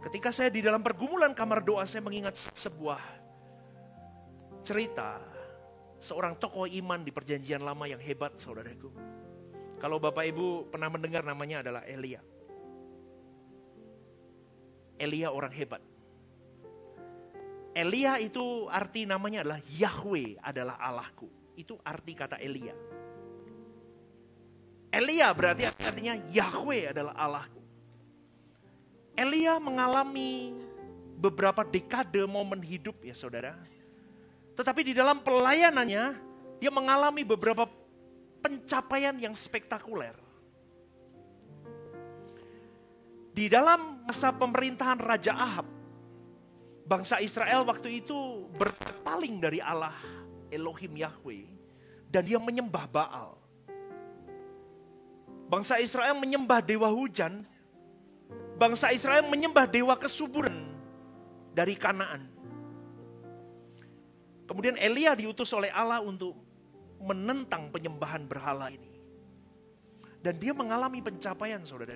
Ketika saya di dalam pergumulan kamar doa, saya mengingat sebuah cerita seorang tokoh iman di perjanjian lama yang hebat, saudaraku. Kalau Bapak Ibu pernah mendengar, namanya adalah Elia. Elia orang hebat. Elia itu arti namanya adalah Yahweh adalah Allahku. Itu arti kata Elia. Elia berarti artinya Yahweh adalah Allahku. Elia mengalami beberapa dekade momen hidup ya saudara. Tetapi di dalam pelayanannya, dia mengalami beberapa pencapaian yang spektakuler. Di dalam masa pemerintahan Raja Ahab, bangsa Israel waktu itu berpaling dari Allah Elohim Yahweh dan dia menyembah Baal. Bangsa Israel menyembah dewa hujan. Bangsa Israel menyembah dewa kesuburan dari Kanaan. Kemudian Elia diutus oleh Allah untuk menentang penyembahan berhala ini. Dan dia mengalami pencapaian, saudara.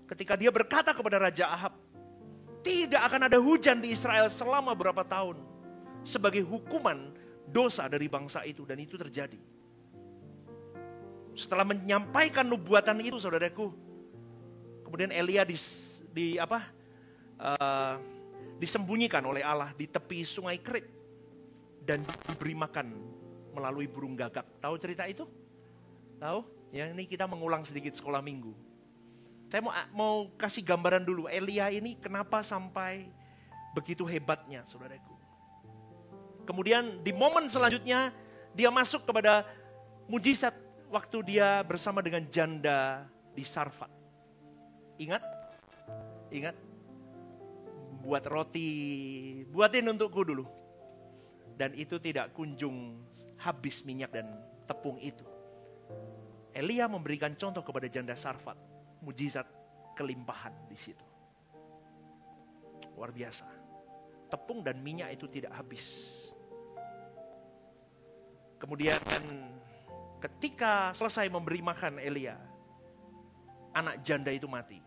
Ketika dia berkata kepada Raja Ahab, tidak akan ada hujan di Israel selama berapa tahun. Sebagai hukuman dosa dari bangsa itu. Dan itu terjadi. Setelah menyampaikan nubuatan itu, saudaraku, kemudian Elia disembunyikan oleh Allah di tepi sungai Kerit. Dan diberi makan melalui burung gagak. Tahu cerita itu? Tahu? Ya, ini kita mengulang sedikit sekolah minggu. Saya mau kasih gambaran dulu. Elia ini kenapa sampai begitu hebatnya, saudaraku. Kemudian di momen selanjutnya dia masuk kepada mujizat waktu dia bersama dengan janda di Sarfat. Ingat? Ingat? Buat roti, buatin untukku dulu. Dan itu tidak kunjung habis minyak dan tepung itu. Elia memberikan contoh kepada janda Sarfat. Mujizat kelimpahan di situ. Luar biasa. Tepung dan minyak itu tidak habis. Kemudian ketika selesai memberi makan Elia, anak janda itu mati.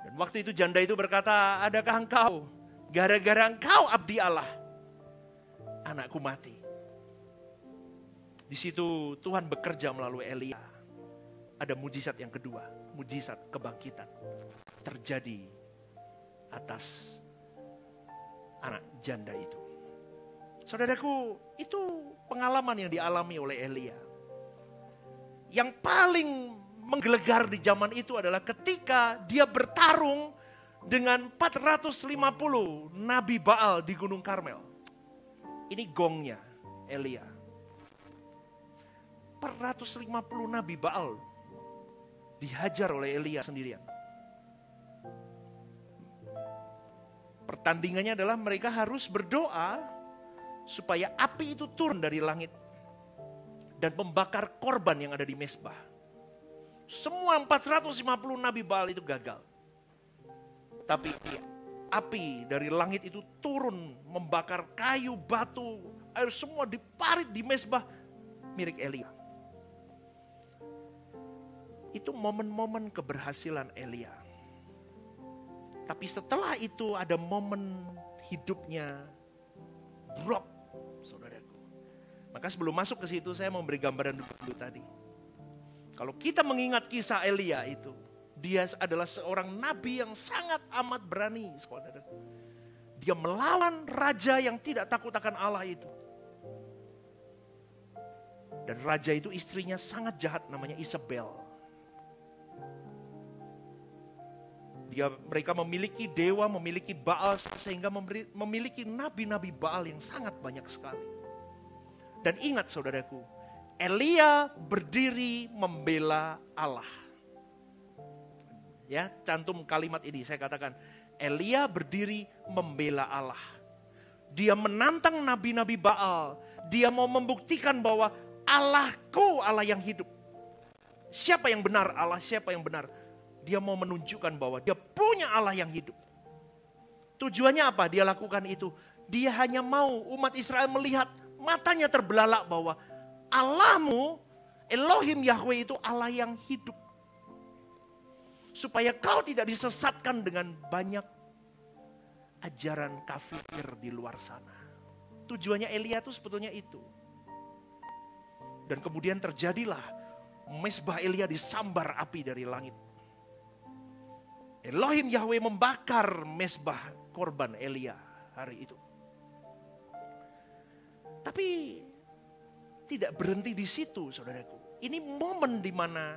Dan waktu itu janda itu berkata, adakah engkau, gara-gara engkau abdi Allah, anakku mati. Di situ Tuhan bekerja melalui Elia. Ada mujizat yang kedua, mujizat kebangkitan terjadi atas anak janda itu. Saudaraku, itu pengalaman yang dialami oleh Elia. Yang paling menggelegar di zaman itu adalah ketika dia bertarung dengan 450 Nabi Baal di Gunung Karmel. Ini gongnya Elia. 450 Nabi Baal dihajar oleh Elia sendirian. Pertandingannya adalah mereka harus berdoa supaya api itu turun dari langit dan membakar korban yang ada di mezbah. Semua 450 Nabi Baal itu gagal. Tapi api dari langit itu turun membakar kayu, batu, air semua diparit di mezbah milik Elia. Itu momen-momen keberhasilan Elia. Tapi setelah itu ada momen hidupnya drop, saudaraku. Maka sebelum masuk ke situ saya mau beri gambaran dulu tadi. Kalau kita mengingat kisah Elia itu, dia adalah seorang nabi yang sangat amat berani, saudaraku. Dia melawan raja yang tidak takut akan Allah itu. Dan raja itu istrinya sangat jahat, namanya Isabel. Mereka memiliki dewa, memiliki Baal, sehingga memiliki nabi-nabi Baal yang sangat banyak sekali. Dan ingat saudaraku, Elia berdiri membela Allah. Ya, cantum kalimat ini, saya katakan, Elia berdiri membela Allah. Dia menantang nabi-nabi Baal. Dia mau membuktikan bahwa Allahku Allah yang hidup. Siapa yang benar? Allah siapa yang benar? Dia mau menunjukkan bahwa dia punya Allah yang hidup. Tujuannya apa dia lakukan itu? Dia hanya mau umat Israel melihat, matanya terbelalak bahwa Allahmu, Elohim Yahweh itu Allah yang hidup. supaya kau tidak disesatkan dengan banyak ajaran kafir di luar sana. Tujuannya Elia itu sebetulnya itu. Dan kemudian terjadilah mesbah Elia disambar api dari langit. Elohim Yahweh membakar mesbah korban Elia hari itu. Tapi tidak berhenti di situ, saudaraku. Ini momen di mana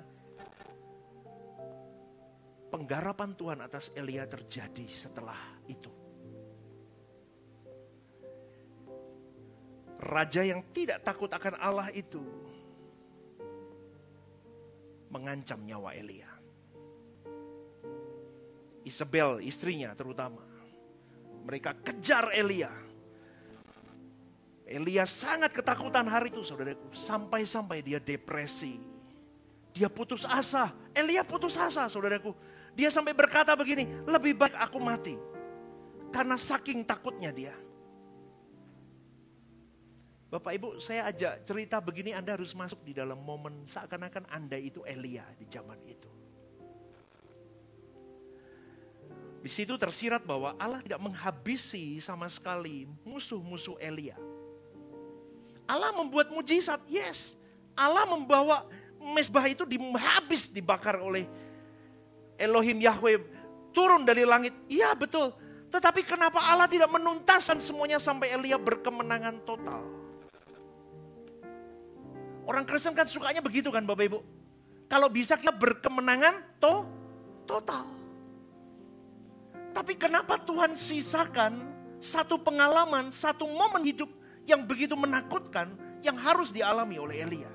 penggarapan Tuhan atas Elia terjadi setelah itu. Raja yang tidak takut akan Allah itu mengancam nyawa Elia. Isabel, istrinya terutama. Mereka kejar Elia. Elia sangat ketakutan hari itu, saudaraku. Sampai-sampai dia depresi. Dia putus asa. Elia putus asa, saudaraku. Dia sampai berkata begini, lebih baik aku mati. Karena saking takutnya dia. Bapak Ibu, saya ajak cerita begini, Anda harus masuk di dalam momen seakan-akan Anda itu Elia di zaman itu. Di situ tersirat bahwa Allah tidak menghabisi sama sekali musuh-musuh Elia. Allah membuat mujizat, yes. Allah membawa mesbah itu habis dibakar oleh Elohim Yahweh, turun dari langit. Iya betul. Tetapi kenapa Allah tidak menuntaskan semuanya sampai Elia berkemenangan total? Orang Kristen kan sukanya begitu kan Bapak Ibu. Kalau bisa kita berkemenangan total. Tapi kenapa Tuhan sisakan satu pengalaman, satu momen hidup yang begitu menakutkan yang harus dialami oleh Elia?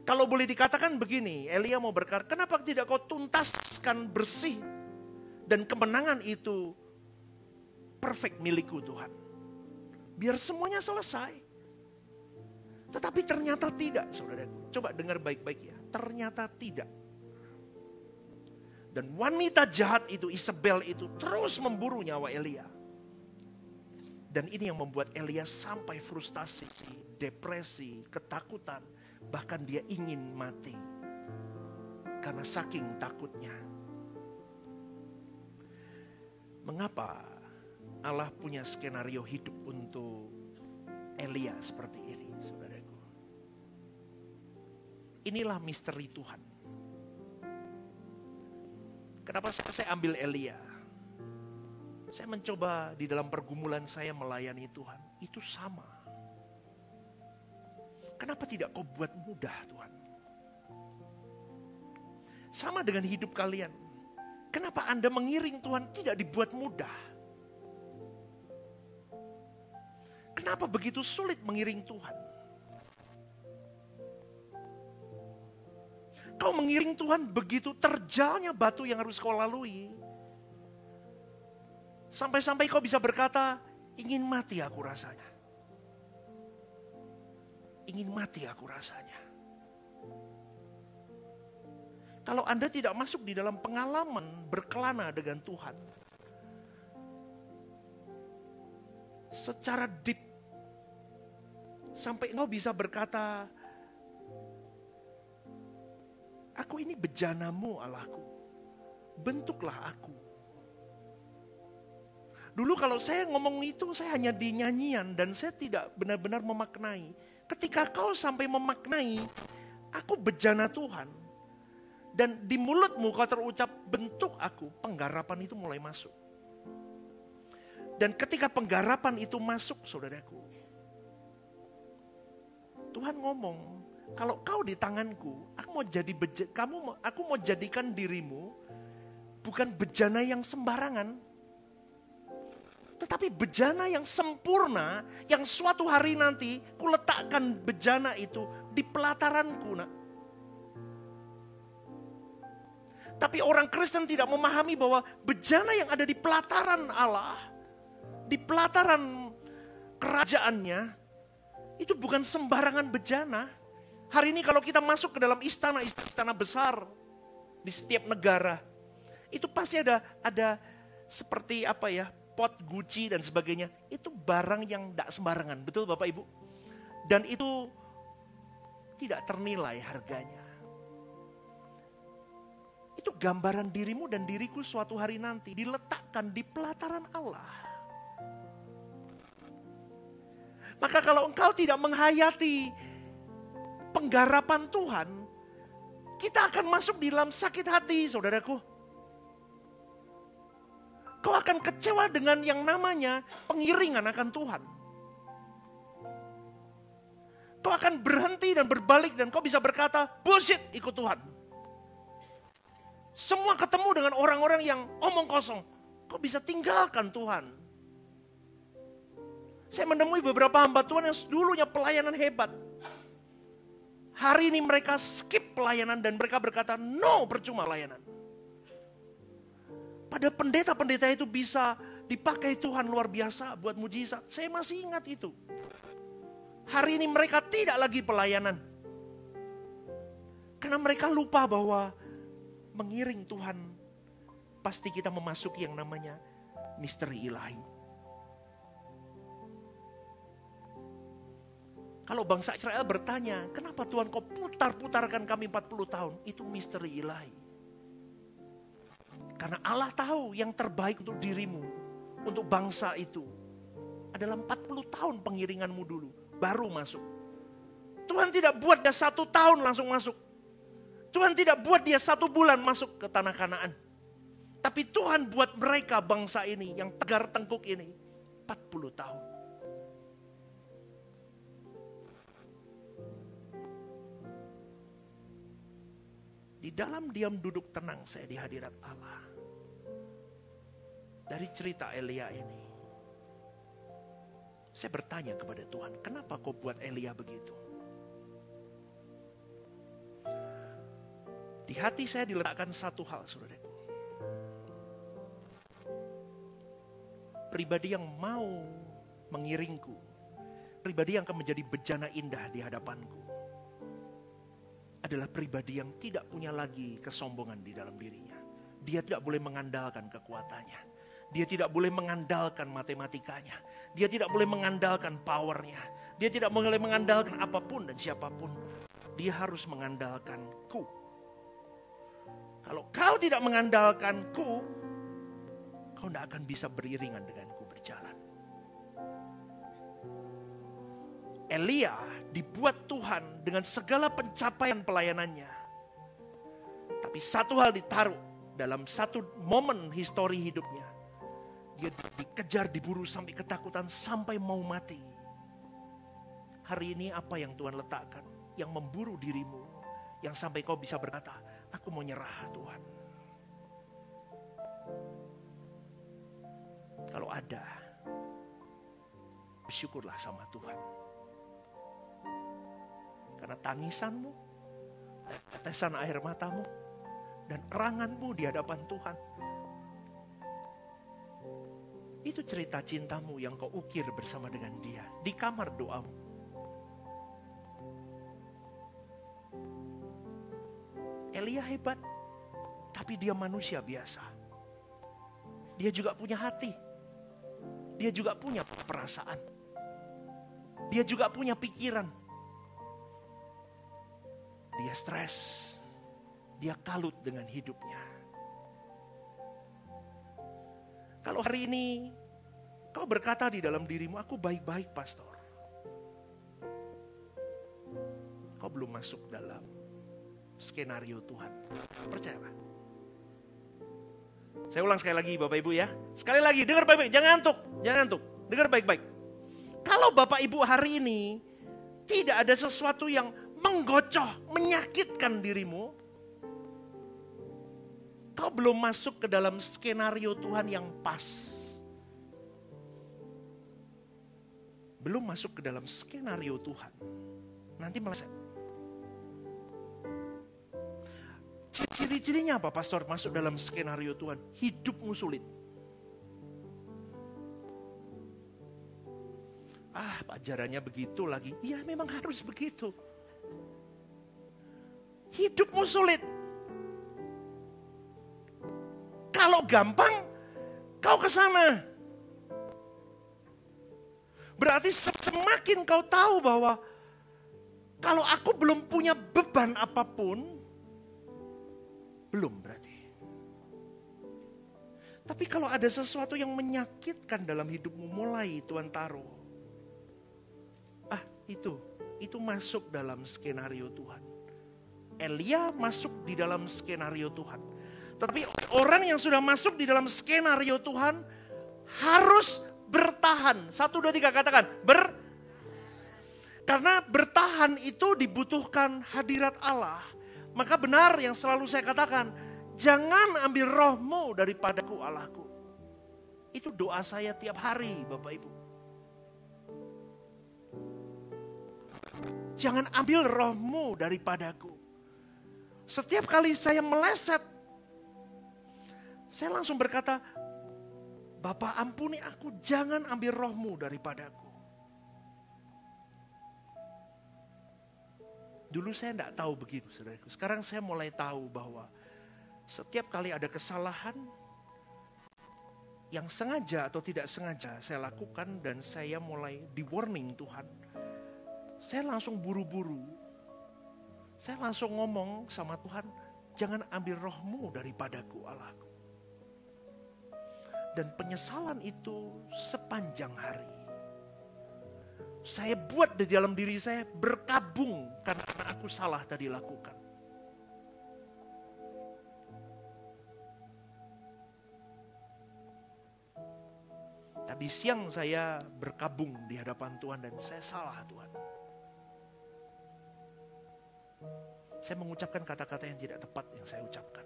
Kalau boleh dikatakan begini, Elia mau berkata, kenapa tidak kau tuntaskan bersih dan kemenangan itu perfect milikku Tuhan. Biar semuanya selesai. Tetapi ternyata tidak, saudaraku. Coba dengar baik-baik ya, ternyata tidak. Dan wanita jahat itu, Isabel itu terus memburu nyawa Elia. Dan ini yang membuat Elia sampai frustasi, depresi, ketakutan. Bahkan dia ingin mati. Karena saking takutnya. Mengapa Allah punya skenario hidup untuk Elia seperti ini, saudaraku? Inilah misteri Tuhan. Kenapa saya ambil Elia? Saya mencoba di dalam pergumulan saya melayani Tuhan. Itu sama. Kenapa tidak kau buat mudah Tuhan? Sama dengan hidup kalian. Kenapa Anda mengiring Tuhan tidak dibuat mudah? Kenapa begitu sulit mengiring Tuhan? Kau mengiring Tuhan begitu terjalnya batu yang harus kau lalui. Sampai-sampai kau bisa berkata, ingin mati aku rasanya. Ingin mati aku rasanya. Kalau Anda tidak masuk di dalam pengalaman berkelana dengan Tuhan, secara deep, sampai engkau bisa berkata, aku ini bejanamu Allahku, bentuklah aku. Dulu kalau saya ngomong itu, saya hanya di nyanyian dan saya tidak benar-benar memaknai. Ketika kau sampai memaknai, aku bejana Tuhan. Dan di mulutmu kau terucap bentuk aku, penggarapan itu mulai masuk. Dan ketika penggarapan itu masuk, saudaraku, Tuhan ngomong, kalau kau di tanganku, aku mau jadikan dirimu bukan bejana yang sembarangan, tetapi bejana yang sempurna, yang suatu hari nanti kuletakkan bejana itu di pelataranku, nak. Tapi orang Kristen tidak memahami bahwa bejana yang ada di pelataran Allah, di pelataran kerajaannya, itu bukan sembarangan bejana. Hari ini kalau kita masuk ke dalam istana besar di setiap negara, itu pasti ada seperti apa ya, pot Gucci dan sebagainya. Itu barang yang tidak sembarangan, betul Bapak Ibu? Dan itu tidak ternilai harganya. Itu gambaran dirimu dan diriku suatu hari nanti diletakkan di pelataran Allah. Maka kalau engkau tidak menghayati penggarapan Tuhan, kita akan masuk di dalam sakit hati, saudaraku. Kau akan kecewa dengan yang namanya pengiringan akan Tuhan. Kau akan berhenti dan berbalik dan kau bisa berkata, bullshit, ikut Tuhan. Semua ketemu dengan orang-orang yang omong kosong. Kau bisa tinggalkan Tuhan. Saya menemui beberapa hamba Tuhan yang dulunya pelayanan hebat. Hari ini mereka skip pelayanan dan mereka berkata, no, percuma pelayanan. Pada pendeta-pendeta itu bisa dipakai Tuhan luar biasa buat mujizat. Saya masih ingat itu. Hari ini mereka tidak lagi pelayanan. Karena mereka lupa bahwa mengiring Tuhan pasti kita memasuki yang namanya misteri ilahi. Kalau bangsa Israel bertanya, kenapa Tuhan kau putar-putarkan kami 40 tahun? Itu misteri ilahi. Karena Allah tahu yang terbaik untuk dirimu, untuk bangsa itu adalah 40 tahun pengiringanmu dulu, baru masuk. Tuhan tidak buat dia 1 tahun langsung masuk. Tuhan tidak buat dia 1 bulan masuk ke tanah Kanaan. Tapi Tuhan buat mereka bangsa ini yang tegar tengkuk ini 40 tahun. Di dalam diam duduk tenang saya di hadirat Allah. Dari cerita Elia ini, saya bertanya kepada Tuhan, kenapa kau buat Elia begitu? Di hati saya diletakkan satu hal, saudaraku. Pribadi yang mau mengiringku, pribadi yang akan menjadi bejana indah di hadapanku, adalah pribadi yang tidak punya lagi kesombongan di dalam dirinya. Dia tidak boleh mengandalkan kekuatannya. Dia tidak boleh mengandalkan matematikanya. Dia tidak boleh mengandalkan powernya. Dia tidak boleh mengandalkan apapun dan siapapun. Dia harus mengandalkanku. Kalau kau tidak mengandalkanku, kau tidak akan bisa beriringan denganku berjalan. Elia dibuat Tuhan dengan segala pencapaian pelayanannya. Tapi satu hal ditaruh dalam satu momen histori hidupnya. Dia dikejar, diburu sampai ketakutan, sampai mau mati. Hari ini apa yang Tuhan letakkan? Yang memburu dirimu. Yang sampai kau bisa berkata, aku mau nyerah Tuhan. Kalau ada, bersyukurlah sama Tuhan. Karena tangisanmu, tetesan air matamu, dan eranganmu di hadapan Tuhan, itu cerita cintamu yang kau ukir bersama dengan dia di kamar doamu. Elia hebat, tapi dia manusia biasa. Dia juga punya hati. Dia juga punya perasaan. Dia juga punya pikiran. Dia stres. Dia kalut dengan hidupnya. Kalau hari ini kau berkata di dalam dirimu, aku baik-baik pastor. Kau belum masuk dalam skenario Tuhan. Percayalah. Saya ulang sekali lagi Bapak Ibu ya. Sekali lagi, dengar baik-baik, jangan ngantuk. Jangan ngantuk, dengar baik-baik. Kalau Bapak Ibu hari ini tidak ada sesuatu yang menggocoh, menyakitkan dirimu, kau belum masuk ke dalam skenario Tuhan yang pas. Belum masuk ke dalam skenario Tuhan. Nanti malah ciri-cirinya apa pastor masuk dalam skenario Tuhan? Hidupmu sulit. Ajarannya begitu lagi. Iya memang harus begitu. Hidupmu sulit. Kalau gampang, kau ke sana. Berarti semakin kau tahu bahwa kalau aku belum punya beban apapun, belum berarti. Tapi kalau ada sesuatu yang menyakitkan dalam hidupmu, mulai Tuhan taruh. Itu masuk dalam skenario Tuhan. Elia masuk di dalam skenario Tuhan. Tetapi orang yang sudah masuk di dalam skenario Tuhan harus bertahan. 1, 2, 3 katakan. Karena bertahan itu dibutuhkan hadirat Allah. Maka benar yang selalu saya katakan, jangan ambil rohmu daripadaku Allahku. Itu doa saya tiap hari Bapak Ibu. Jangan ambil rohmu daripadaku. Setiap kali saya meleset, saya langsung berkata, Bapa ampuni aku, jangan ambil rohmu daripadaku. Dulu saya tidak tahu begitu, saudaraku. Sekarang saya mulai tahu bahwa setiap kali ada kesalahan yang sengaja atau tidak sengaja saya lakukan dan saya mulai di warning Tuhan. Saya langsung buru-buru. Saya langsung ngomong sama Tuhan, jangan ambil rohmu daripadaku Allahku. Dan penyesalan itu sepanjang hari. Saya buat di dalam diri saya berkabung karena aku salah tadi lakukan. Tadi siang saya berkabung di hadapan Tuhan dan saya salah Tuhan. Saya mengucapkan kata-kata yang tidak tepat yang saya ucapkan.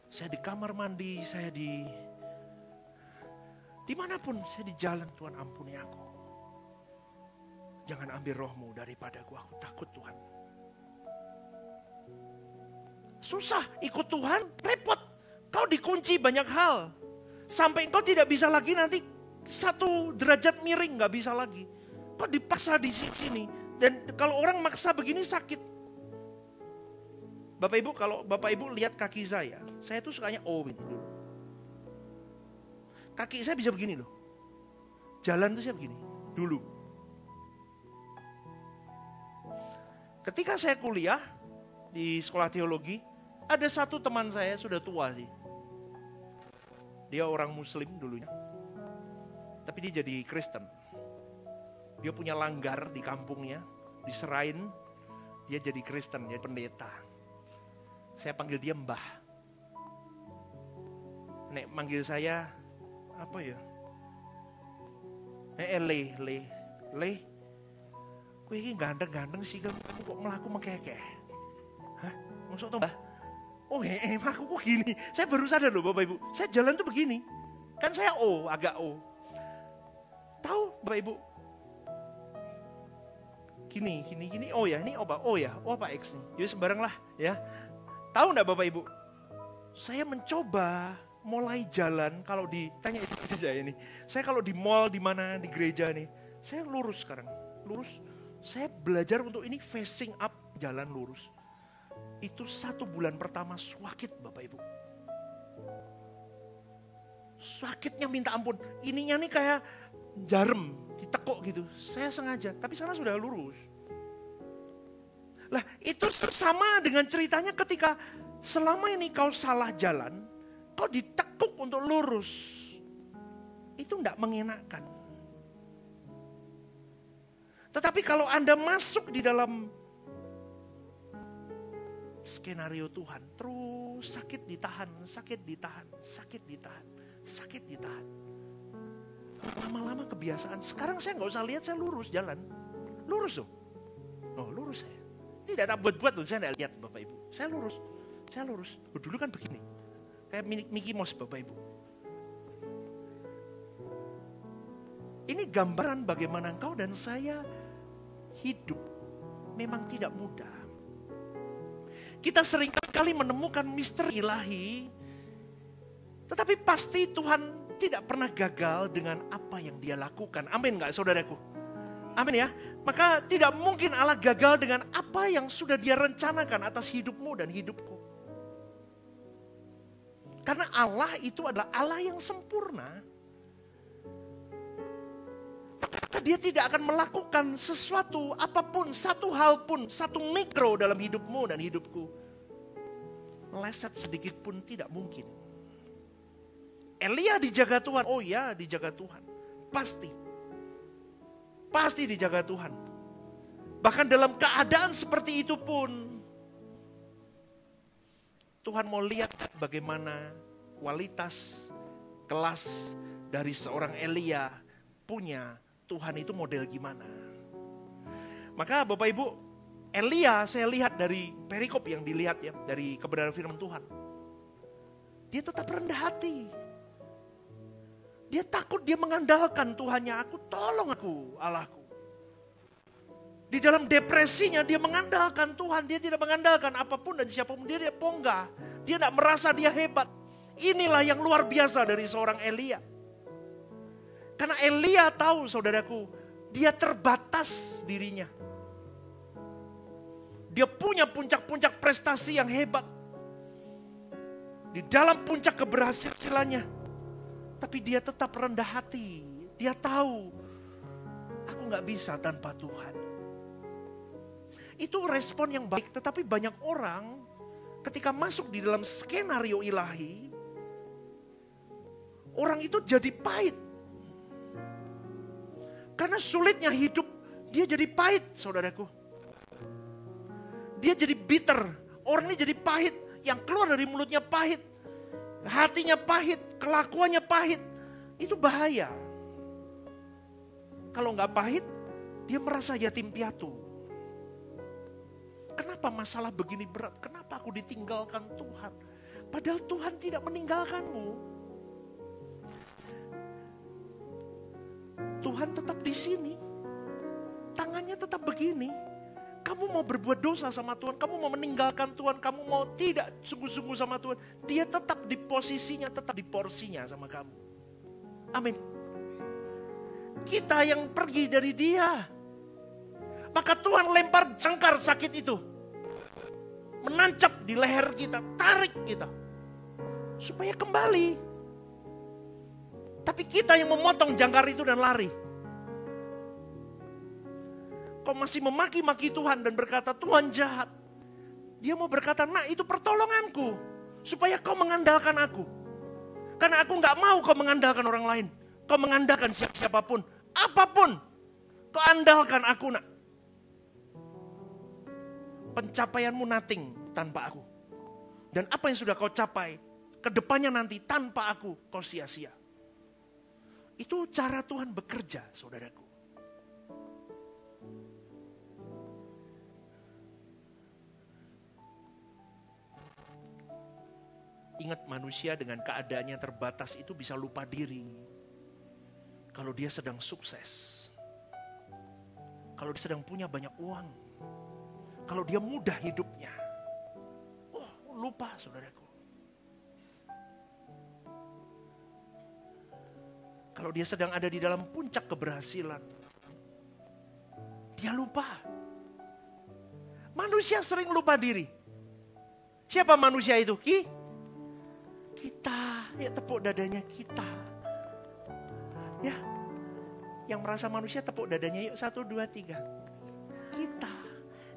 Saya di kamar mandi, saya dimanapun, saya di jalan, Tuhan ampuni aku. Jangan ambil rohmu daripadaku, aku takut Tuhan. Susah ikut Tuhan, repot. Kau dikunci banyak hal. Sampai kau tidak bisa lagi nanti 1 derajat miring, gak bisa lagi. Kok dipaksa di sini. Dan kalau orang maksa begini sakit. Bapak Ibu, kalau Bapak Ibu lihat kaki saya tuh sukanya ini dulu. Kaki saya bisa begini loh. Jalan tuh saya begini, dulu. Ketika saya kuliah di sekolah teologi, ada satu teman saya sudah tua sih. Dia orang Muslim dulunya. Tapi dia jadi Kristen. Dia punya langgar di kampungnya, diserahin, dia jadi Kristen, jadi pendeta. Saya panggil dia Mbah. Nek manggil saya, apa ya? Le. Kowe iki ganteng-ganteng sih, kamu kok melaku mengkekeh. Hah? Maksud tuh Mbah? Oh aku kok gini. Saya baru sadar loh Bapak Ibu, saya jalan tuh begini. Kan saya agak O. Tahu Bapak Ibu? Gini. Oh ya, ini apa? Oh ya, apa X nih? Jadi sembarang lah ya. Tahu enggak Bapak Ibu? Saya mencoba mulai jalan kalau ditanya istri saya ini. Saya kalau di mall, di mana, di gereja nih, saya lurus sekarang. Lurus. Saya belajar untuk ini facing up, jalan lurus. Itu 1 bulan pertama sakit Bapak Ibu. Sakitnya minta ampun. Ininya nih kayak jarum, ditekuk gitu. Saya sengaja, tapi sana sudah lurus. Lah itu sama dengan ceritanya ketika selama ini kau salah jalan, kau ditekuk untuk lurus. Itu tidak mengenakan. Tetapi kalau Anda masuk di dalam skenario Tuhan, terus sakit ditahan. Lama-lama kebiasaan. Sekarang saya nggak usah lihat, saya lurus jalan. Lurus loh. Oh lurus saya. Ini tidak buat-buat loh, saya nggak lihat Bapak Ibu. Saya lurus. Dulu kan begini. Kayak Mickey Mouse Bapak Ibu. Ini gambaran bagaimana engkau dan saya hidup. Memang tidak mudah. Kita sering kali menemukan misteri ilahi. Tetapi pasti Tuhan tidak pernah gagal dengan apa yang dia lakukan. Amin gak saudaraku? Amin ya. Maka tidak mungkin Allah gagal dengan apa yang sudah dia rencanakan atas hidupmu dan hidupku. Karena Allah itu adalah Allah yang sempurna. Maka dia tidak akan melakukan sesuatu, apapun, satu hal pun, satu mikro dalam hidupmu dan hidupku. meleset sedikit pun tidak mungkin. Elia dijaga Tuhan, oh ya dijaga Tuhan. Pasti dijaga Tuhan. Bahkan dalam keadaan seperti itu pun, Tuhan mau lihat bagaimana kualitas, kelas dari seorang Elia punya Tuhan itu model gimana. Maka Bapak Ibu, Elia saya lihat dari perikop yang dilihat ya, dari kebenaran firman Tuhan. Dia tetap rendah hati. Dia takut, dia mengandalkan Tuhannya, aku tolong aku Allahku. Di dalam depresinya dia mengandalkan Tuhan, dia tidak mengandalkan apapun dan siapapun, dia tidak ponggah. Dia tidak merasa dia hebat. Inilah yang luar biasa dari seorang Elia. Karena Elia tahu saudaraku, dia terbatas dirinya. Dia punya puncak-puncak prestasi yang hebat. Di dalam puncak keberhasilannya. Tapi dia tetap rendah hati. Dia tahu, aku gak bisa tanpa Tuhan. Itu respon yang baik, tetapi banyak orang ketika masuk di dalam skenario ilahi, orang itu jadi pahit. Karena sulitnya hidup, dia jadi pahit saudaraku. Dia jadi bitter, orang ini jadi pahit, yang keluar dari mulutnya pahit, hatinya pahit, kelakuannya pahit. Itu bahaya. Kalau nggak pahit, dia merasa yatim piatu. Kenapa masalah begini berat? Kenapa aku ditinggalkan Tuhan? Padahal Tuhan tidak meninggalkanmu. Tuhan tetap di sini. Tangannya tetap begini. Kamu mau berbuat dosa sama Tuhan, kamu mau meninggalkan Tuhan, kamu mau tidak sungguh-sungguh sama Tuhan, dia tetap di posisinya, tetap di porsinya sama kamu. Amin. Kita yang pergi dari dia. Maka Tuhan lempar jangkar sakit itu. Menancap di leher kita, tarik kita. Supaya kembali. Tapi kita yang memotong jangkar itu dan lari. Kau masih memaki-maki Tuhan dan berkata Tuhan jahat. Dia mau berkata, nah itu pertolonganku. Supaya kau mengandalkan aku. Karena aku gak mau kau mengandalkan orang lain. Kau mengandalkan siapapun. Apapun. Kau andalkan aku nak. Pencapaianmu nothing tanpa aku. Dan apa yang sudah kau capai, kedepannya nanti tanpa aku kau sia-sia. Itu cara Tuhan bekerja saudaraku. Ingat manusia dengan keadaannya terbatas itu bisa lupa diri. Kalau dia sedang sukses. Kalau dia sedang punya banyak uang. Kalau dia mudah hidupnya. Oh, lupa saudaraku. Kalau dia sedang ada di dalam puncak keberhasilan. Dia lupa. Manusia sering lupa diri. Siapa manusia itu? Kita, ya tepuk dadanya kita. Ya, yang merasa manusia tepuk dadanya yuk 1, 2, 3.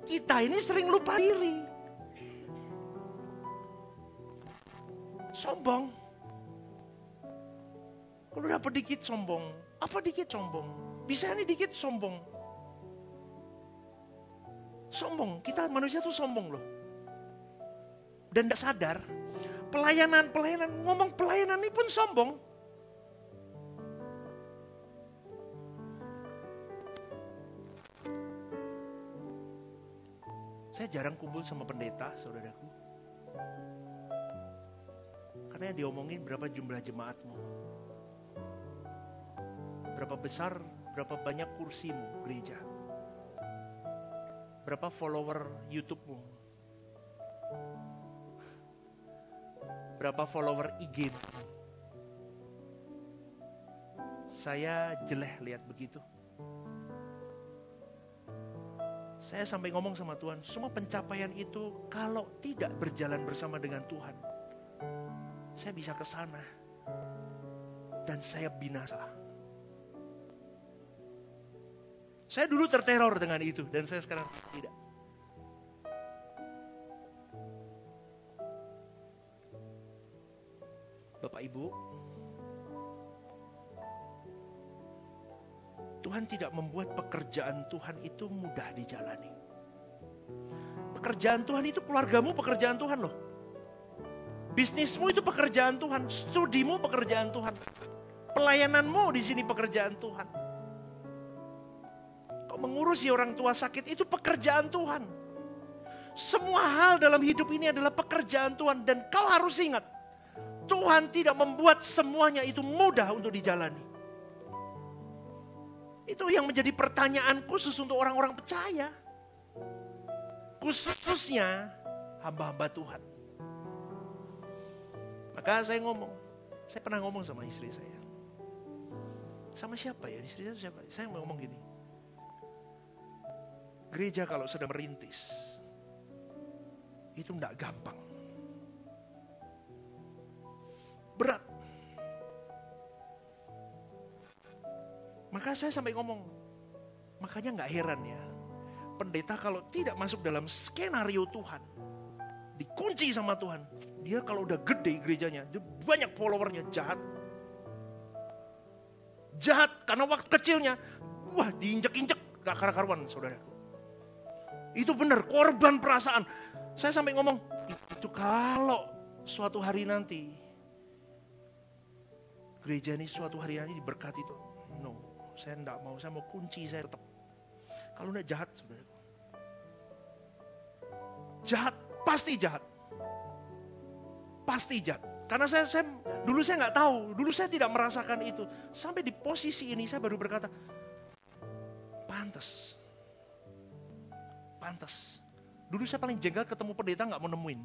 Kita ini sering lupa diri. Sombong. Kalau dapat dikit sombong. Apa dikit sombong? Bisa nih dikit sombong. Sombong, kita manusia tuh sombong loh. Dan gak sadar. Pelayanan, ngomong pelayanan ini pun sombong. Saya jarang kumpul sama pendeta, saudaraku. Karena yang diomongin berapa jumlah jemaatmu. Berapa besar, berapa banyak kursimu gereja. Berapa follower YouTube-mu. Berapa follower IG. Saya jeleh lihat begitu. Saya sampai ngomong sama Tuhan, semua pencapaian itu kalau tidak berjalan bersama dengan Tuhan, saya bisa ke sana dan saya binasa. Saya dulu terteror dengan itu dan saya sekarang tidak. Ibu, Tuhan tidak membuat pekerjaan Tuhan itu mudah dijalani. Pekerjaan Tuhan itu keluargamu pekerjaan Tuhan loh. Bisnismu itu pekerjaan Tuhan, studimu pekerjaan Tuhan. Pelayananmu di sini pekerjaan Tuhan. Kau mengurusi orang tua sakit itu pekerjaan Tuhan. Semua hal dalam hidup ini adalah pekerjaan Tuhan dan kau harus ingat, Tuhan tidak membuat semuanya itu mudah untuk dijalani. Itu yang menjadi pertanyaan khusus untuk orang-orang percaya. Khususnya hamba-hamba Tuhan. Maka saya pernah ngomong sama istri saya. Sama siapa ya? Istri saya siapa? Saya mau ngomong gini. Gereja kalau sudah merintis, itu enggak gampang. Berat. Maka saya sampai ngomong, makanya enggak heran ya, pendeta kalau tidak masuk dalam skenario Tuhan, dikunci sama Tuhan, dia kalau udah gede gerejanya, dia banyak followernya, jahat. Jahat karena waktu kecilnya, wah diinjek-injek, gak karu-karuan saudara. Itu benar, korban perasaan. Saya sampai ngomong, itu kalau suatu hari nanti, gereja ini suatu hari nanti diberkati itu, no, saya enggak mau, saya mau kunci, saya tetap. Kalau enggak jahat, saudara. Jahat, pasti jahat. Pasti jahat. Karena dulu saya nggak tahu, dulu saya tidak merasakan itu. Sampai di posisi ini saya baru berkata, pantas. Pantas. Dulu saya paling jengkel ketemu pendeta nggak mau nemuin.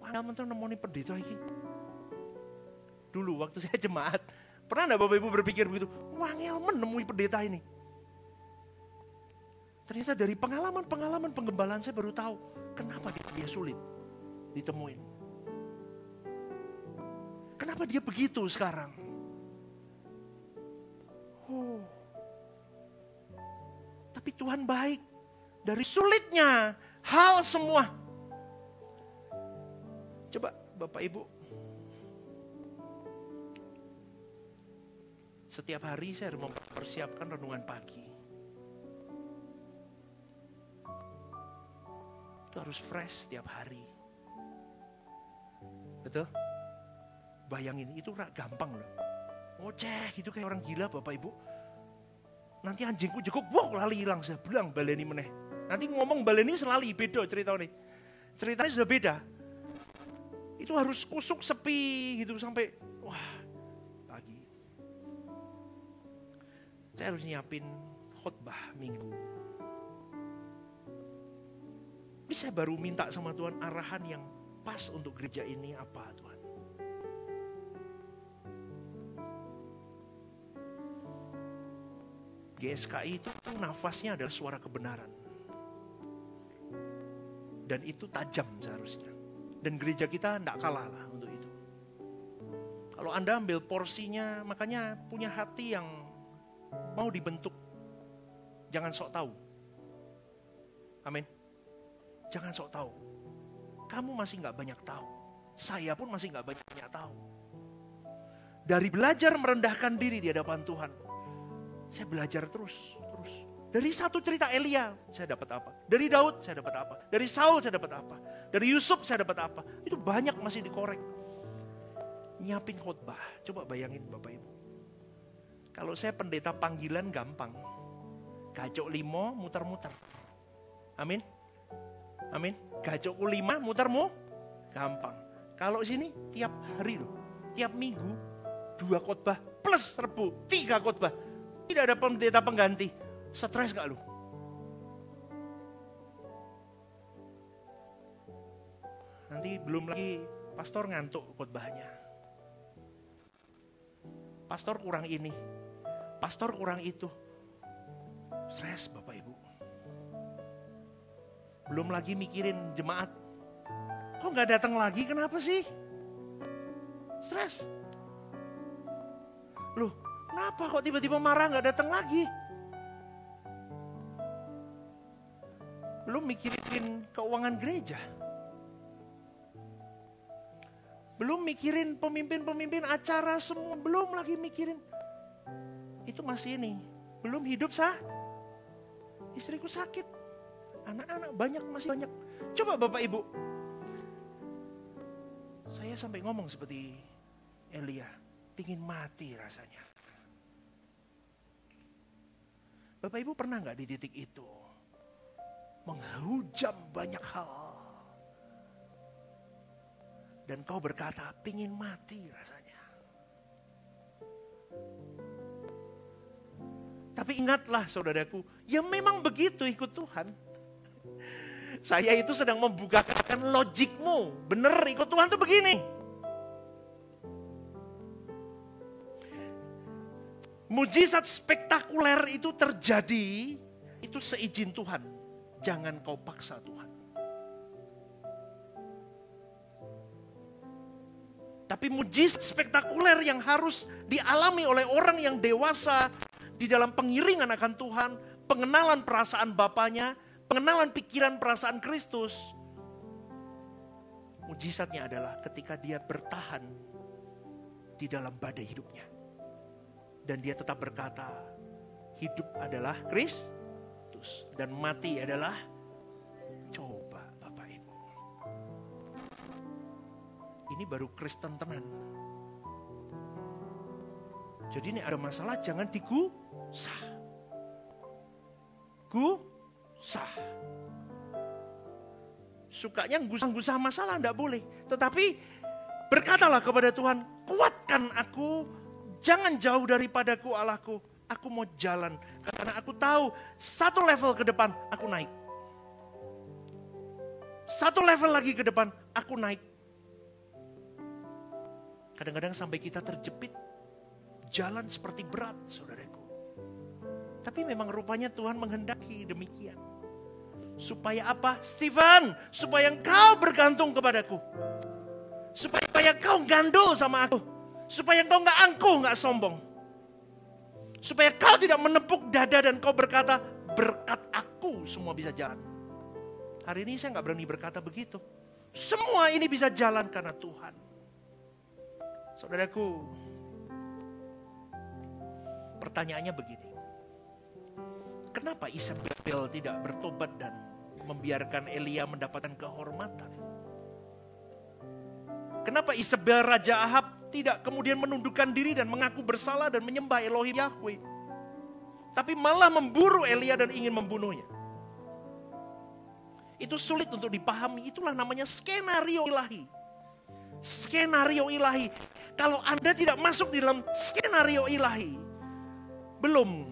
Wah, nggak nemuin pendeta lagi. Dulu waktu saya jemaat, pernah nggak Bapak Ibu berpikir begitu? Wah, ngelmen nemui pendeta ini. Ternyata dari pengalaman penggembalaan saya baru tahu kenapa dia sulit ditemuin. Kenapa dia begitu sekarang? Tapi Tuhan baik. Dari sulitnya hal semua. Coba Bapak Ibu. Setiap hari saya harus mempersiapkan renungan pagi. Itu harus fresh setiap hari. Betul? Bayangin, itu gampang loh. Ngoceh gitu kayak orang gila Bapak Ibu. Nanti anjingku jekuk, wah lali hilang. Saya bilang baleni meneh. Nanti ngomong baleni selali, beda ceritanya. Ceritanya sudah beda. Itu harus kusuk sepi gitu sampai, wah pagi. Saya harus nyiapin khotbah minggu. Ini saya baru minta sama Tuhan arahan yang pas untuk gereja ini apa Tuhan. GSKI itu nafasnya adalah suara kebenaran. Dan itu tajam seharusnya. Dan gereja kita tidak kalah lah untuk itu. Kalau Anda ambil porsinya, makanya punya hati yang mau dibentuk. Jangan sok tahu. Amin. Jangan sok tahu. Kamu masih gak banyak tahu. Saya pun masih gak banyak tahu. Dari belajar merendahkan diri di hadapan Tuhan, saya belajar terus. Dari satu cerita Elia, saya dapat apa? Dari Daud, saya dapat apa? Dari Saul, saya dapat apa? Dari Yusuf, saya dapat apa? Itu banyak masih dikorek. Nyiapin khotbah. Coba bayangin Bapak Ibu. Kalau saya pendeta panggilan gampang. Gajok 5 muter-muter. Amin. Amin. Gajokku 5 mutermu gampang. Kalau sini tiap hari loh. Tiap minggu 2 khotbah plus Rebu 3 khotbah. Tidak ada pendeta pengganti. Stres gak lu? Nanti belum lagi pastor ngantuk khotbahnya. Pastor kurang ini. Pastor kurang itu. Stres Bapak Ibu. Belum lagi mikirin jemaat. Kok gak datang lagi? Kenapa sih? Stres. Loh, kenapa kok tiba-tiba marah gak datang lagi? Belum mikirin keuangan gereja. Belum mikirin pemimpin-pemimpin acara semua, belum lagi mikirin. Itu masih ini, belum hidup istriku sakit, anak-anak masih banyak. Coba Bapak Ibu, saya sampai ngomong seperti Elia, pingin mati rasanya. Bapak Ibu pernah gak di titik itu? Menghujam banyak hal. Dan kau berkata, pingin mati rasanya. Tapi ingatlah saudaraku, ya memang begitu ikut Tuhan. Saya itu sedang membukakan logikmu. Bener ikut Tuhan tuh begini. Mujizat spektakuler itu terjadi, itu seizin Tuhan. Jangan kau paksa Tuhan. Tapi mujizat spektakuler yang harus dialami oleh orang yang dewasa di dalam pengiringan akan Tuhan, pengenalan perasaan Bapanya, pengenalan pikiran perasaan Kristus. Mujizatnya adalah ketika dia bertahan di dalam badai hidupnya. Dan dia tetap berkata, hidup adalah Kristus dan mati adalah coba Bapak Ibu. Ini baru Kristen tenan. Jadi ini ada masalah jangan digusah. Gusah. Sukanya gusah-gusah masalah enggak boleh. Tetapi berkatalah kepada Tuhan, kuatkan aku, jangan jauh daripadaku Allahku. Aku mau jalan karena aku tahu satu level ke depan aku naik. Satu level lagi ke depan aku naik. Kadang-kadang sampai kita terjepit, jalan seperti berat, saudaraku. Tapi memang rupanya Tuhan menghendaki demikian. Supaya apa? Stephen, supaya engkau bergantung kepadaku. Supaya engkau gandul sama aku. Supaya engkau gak angkuh, gak sombong. Supaya kau tidak menepuk dada dan kau berkata, berkat aku semua bisa jalan. Hari ini saya gak berani berkata begitu. Semua ini bisa jalan karena Tuhan. Saudaraku, pertanyaannya begini. Kenapa Isabel tidak bertobat dan membiarkan Elia mendapatkan kehormatan? Kenapa Isabel Raja Ahab tidak kemudian menundukkan diri dan mengaku bersalah dan menyembah Elohim Yahweh? Tapi malah memburu Elia dan ingin membunuhnya. Itu sulit untuk dipahami, itulah namanya skenario ilahi. Skenario ilahi. Kalau Anda tidak masuk di dalam skenario ilahi, belum.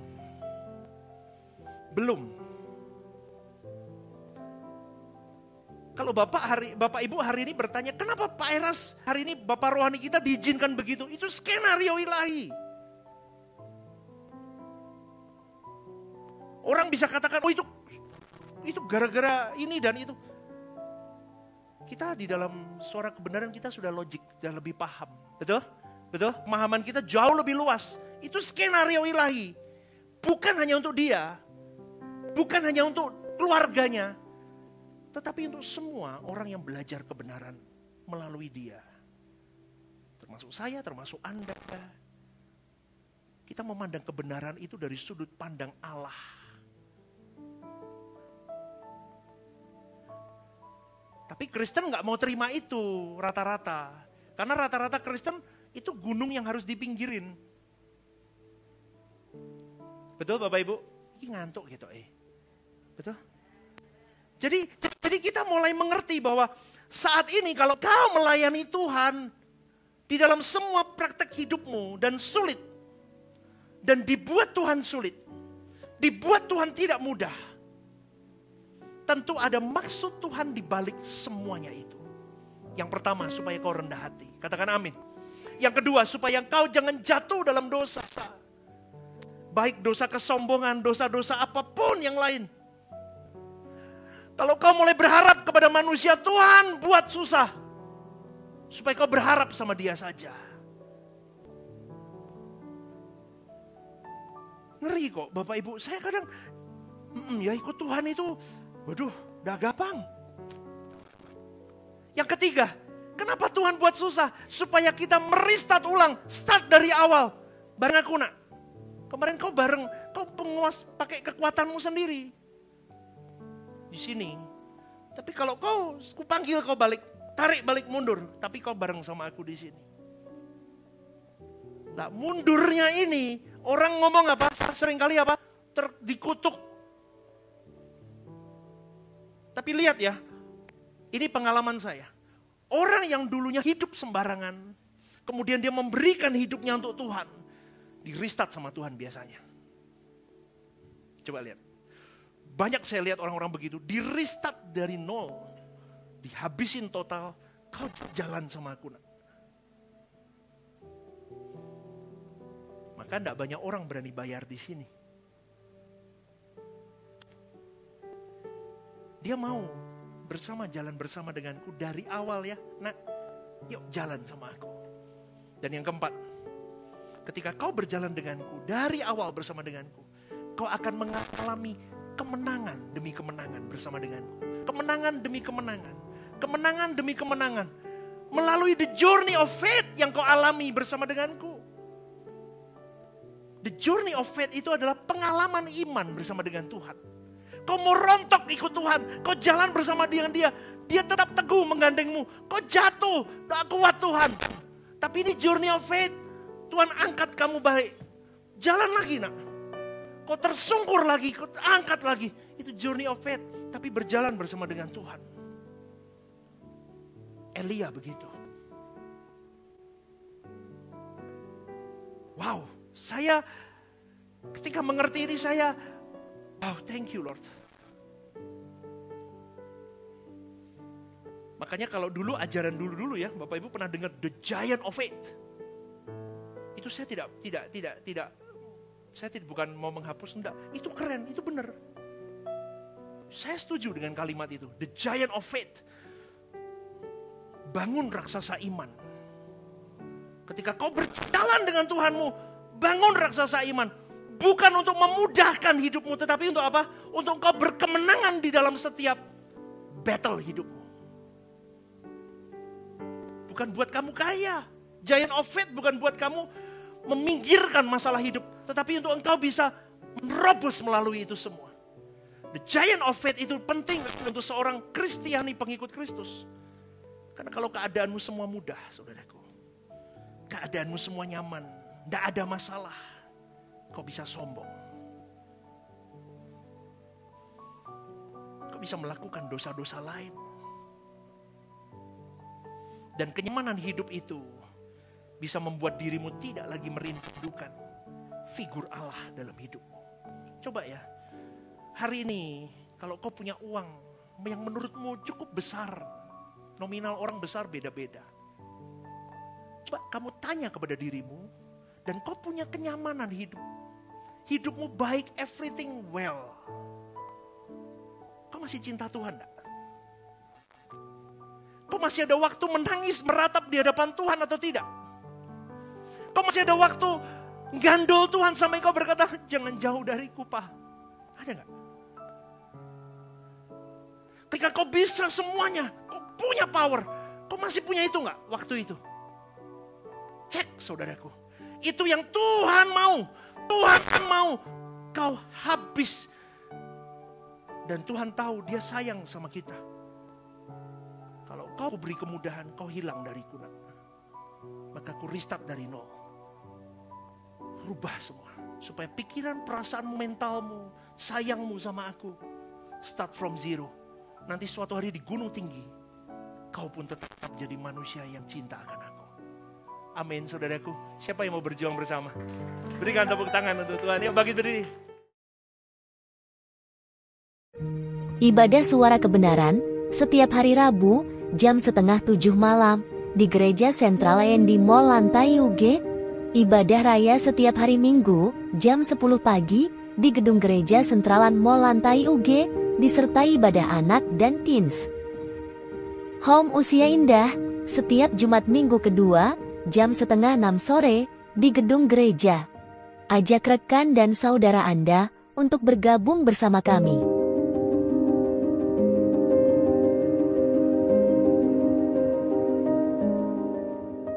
Kalau Bapak Ibu hari ini bertanya, kenapa Pak Eras hari ini Bapak rohani kita diizinkan begitu? Itu skenario ilahi. Orang bisa katakan, oh itu gara-gara ini dan itu. Kita di dalam suara kebenaran kita sudah logik, sudah lebih paham. Betul? Betul? Pemahaman kita jauh lebih luas. Itu skenario ilahi. Bukan hanya untuk dia. Bukan hanya untuk keluarganya. Tetapi untuk semua orang yang belajar kebenaran melalui dia. Termasuk saya, termasuk Anda. Kita memandang kebenaran itu dari sudut pandang Allah. Tapi Kristen gak mau terima itu rata-rata. Karena rata-rata Kristen itu gunung yang harus dipinggirin. Betul Bapak Ibu? Ini ngantuk gitu Betul? Jadi kita mulai mengerti bahwa saat ini kalau kau melayani Tuhan di dalam semua praktek hidupmu dan sulit. Dan dibuat Tuhan sulit. Dibuat Tuhan tidak mudah. Tentu ada maksud Tuhan di balik semuanya itu. Yang pertama, supaya kau rendah hati. Katakan amin. Yang kedua, supaya kau jangan jatuh dalam dosa. Baik dosa kesombongan, dosa-dosa apapun yang lain. Kalau kau mulai berharap kepada manusia, Tuhan buat susah. Supaya kau berharap sama dia saja. Ngeri kok Bapak Ibu. Saya kadang, ya ikut Tuhan itu, waduh, udah gampang. Yang ketiga, Kenapa Tuhan buat susah? Supaya kita merestart ulang, start dari awal. Bareng aku nak. Kemarin kau penguas pakai kekuatanmu sendiri. Di sini. Tapi kalau kau panggil kau balik, tarik balik mundur. Tapi kau bareng sama aku di sini. Nah, mundurnya ini, orang ngomong apa? Seringkali apa? Dikutuk. Tapi lihat ya, ini pengalaman saya. Orang yang dulunya hidup sembarangan, kemudian dia memberikan hidupnya untuk Tuhan, di restart sama Tuhan biasanya. Coba lihat. Banyak saya lihat orang-orang begitu, di restart dari nol, dihabisin total, kau jalan sama aku. Maka tidak banyak orang berani bayar di sini. Dia mau jalan bersama denganku dari awal ya. Nah, yuk jalan sama aku. Dan yang keempat, ketika kau berjalan denganku, dari awal bersama denganku, kau akan mengalami kemenangan demi kemenangan bersama denganku. Kemenangan demi kemenangan. Kemenangan demi kemenangan. Melalui the journey of faith yang kau alami bersama denganku. The journey of faith itu adalah pengalaman iman bersama dengan Tuhan. Kau mau rontok ikut Tuhan, kau jalan bersama dengan Dia. Dia tetap teguh menggandengmu. Kau jatuh, tak kuat Tuhan. Tapi ini journey of faith. Tuhan angkat kamu baik. Jalan lagi nak. Kau tersungkur lagi, kau angkat lagi. Itu journey of faith. Tapi berjalan bersama dengan Tuhan. Elia begitu. Wow, saya ketika mengerti ini wow, thank you Lord. Makanya kalau dulu ajaran dulu ya, Bapak Ibu pernah dengar the giant of faith. Itu saya bukan mau menghapus, enggak. Itu keren, itu benar. Saya setuju dengan kalimat itu, the giant of faith. Bangun raksasa iman. Ketika kau berjalan dengan Tuhanmu, bangun raksasa iman. Bukan untuk memudahkan hidupmu, tetapi untuk apa? Untuk kau berkemenangan di dalam setiap battle hidupmu. Bukan buat kamu kaya. Giant of faith bukan buat kamu meminggirkan masalah hidup. Tetapi untuk engkau bisa menerobos melalui itu semua. The giant of faith itu penting untuk seorang Kristiani pengikut Kristus. Karena kalau keadaanmu semua mudah, saudaraku. Keadaanmu semua nyaman. Tidak ada masalah. Kau bisa sombong. Kau bisa melakukan dosa-dosa lain. Dan kenyamanan hidup itu bisa membuat dirimu tidak lagi merindukan figur Allah dalam hidupmu. Coba ya, hari ini kalau kau punya uang yang menurutmu cukup besar, nominal orang besar beda-beda. Coba kamu tanya kepada dirimu, dan kau punya kenyamanan hidup. Hidupmu baik, everything well. Kau masih cinta Tuhan enggak? Kau masih ada waktu menangis, meratap di hadapan Tuhan atau tidak? Kau masih ada waktu gandol Tuhan sampai kau berkata, jangan jauh dariku Pak. Ada enggak? Ketika kau bisa semuanya, kau punya power. Kau masih punya itu enggak waktu itu? Cek saudaraku. Itu yang Tuhan mau. Tuhan mau kau habis. Dan Tuhan tahu dia sayang sama kita. Kalau kau beri kemudahan, kau hilang dariku. Maka aku restart dari nol. Rubah semua. Supaya pikiran, perasaanmu, mentalmu, sayangmu sama aku. Start from zero. Nanti suatu hari di gunung tinggi, kau pun tetap jadi manusia yang cinta akan aku. Amin saudaraku. Siapa yang mau berjuang bersama? Berikan tepuk tangan untuk Tuhan. Yuk bagi berdiri. Ibadah Suara Kebenaran setiap hari Rabu jam 6:30 malam di Gereja Sentral di Mall Lantai UG. Ibadah Raya setiap hari Minggu jam 10 pagi di Gedung Gereja Sentralan Mall Lantai UG disertai ibadah anak dan teens. Home Usia Indah setiap Jumat Minggu kedua jam 5:30 sore di Gedung Gereja. Ajak rekan dan saudara Anda untuk bergabung bersama kami.